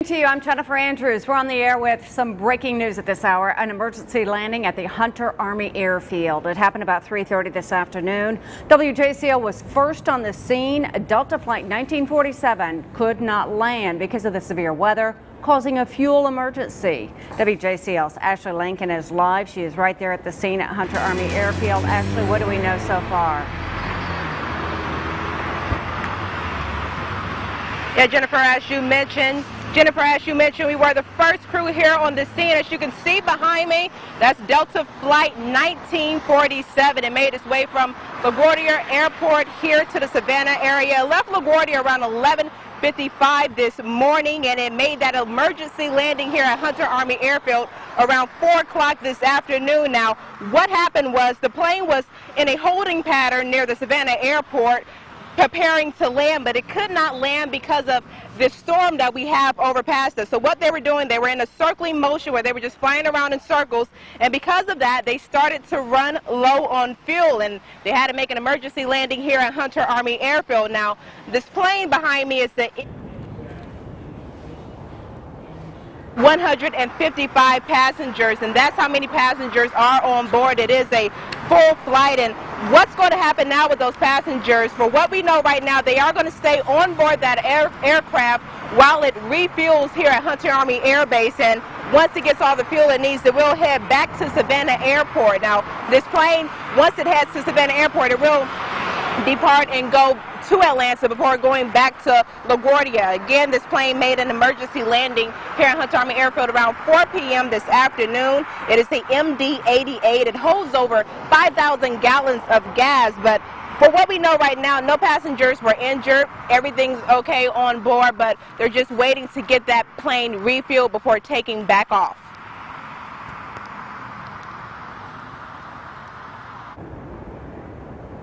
To you, I'm Jennifer Andrews. We're on the air with some breaking news at this hour. An emergency landing at the Hunter Army Airfield. It happened about 3:30 this afternoon. WJCL was first on the scene. Delta Flight 1947 could not land because of the severe weather, causing a fuel emergency. WJCL's Ashley Lincoln is live. She is right there at the scene at Hunter Army Airfield. Ashley, what do we know so far? Yeah, Jennifer, as you mentioned, we were the first crew here on the scene. As you can see behind me, that's Delta Flight 1947. It made its way from LaGuardia Airport here to the Savannah area. It left LaGuardia around 11:55 this morning, and it made that emergency landing here at Hunter Army Airfield around 4 o'clock this afternoon. Now, what happened was the plane was in a holding pattern near the Savannah Airport, preparing to land, but it could not land because of this storm that we have over past us. So what they were doing, they were in a circling motion where they were just flying around in circles, and because of that, they started to run low on fuel, and they had to make an emergency landing here at Hunter Army Airfield. Now, this plane behind me is the 155 passengers, and that's how many passengers are on board. It is a full flight, and what's going to happen now with those passengers, for what we know right now, they are going to stay on board that aircraft while it refuels here at Hunter Army Air Base, and once it gets all the fuel it needs, it will head back to Savannah Airport. Now, this plane, once it heads to Savannah Airport, it will depart and go to Atlanta before going back to LaGuardia. Again, this plane made an emergency landing here at Hunter Army Airfield around 4 p.m. this afternoon. It is the MD-88. It holds over 5,000 gallons of gas, but for what we know right now, no passengers were injured. Everything's okay on board, but they're just waiting to get that plane refueled before taking back off.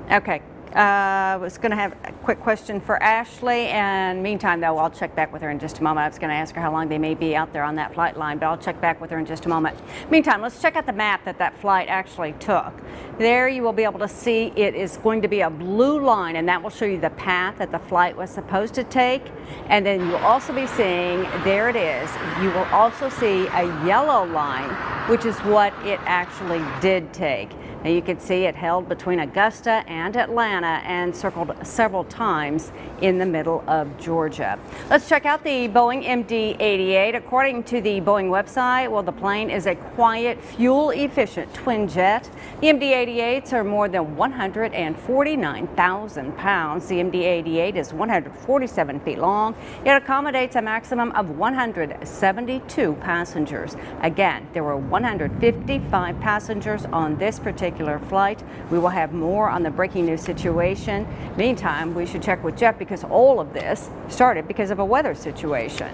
Okay. I was going to have a quick question for Ashley, and meantime, though, I'll check back with her in just a moment. I was going to ask her how long they may be out there on that flight line, but I'll check back with her in just a moment. Meantime, let's check out the map that flight actually took. There you will be able to see it is going to be a blue line, and that will show you the path that the flight was supposed to take. And then you'll also be seeing, there it is, you will also see a yellow line, which is what it actually did take. Now you can see it held between Augusta and Atlanta and circled several times in the middle of Georgia. Let's check out the Boeing MD-88. According to the Boeing website, well, the plane is a quiet, fuel-efficient twin jet. The MD-88s are more than 149,000 pounds. The MD-88 is 147 feet long. It accommodates a maximum of 172 passengers. Again, there were 155 passengers on this particular flight. We will have more on the breaking news situation. Meantime, we should check with Jeff because all of this started because of a weather situation.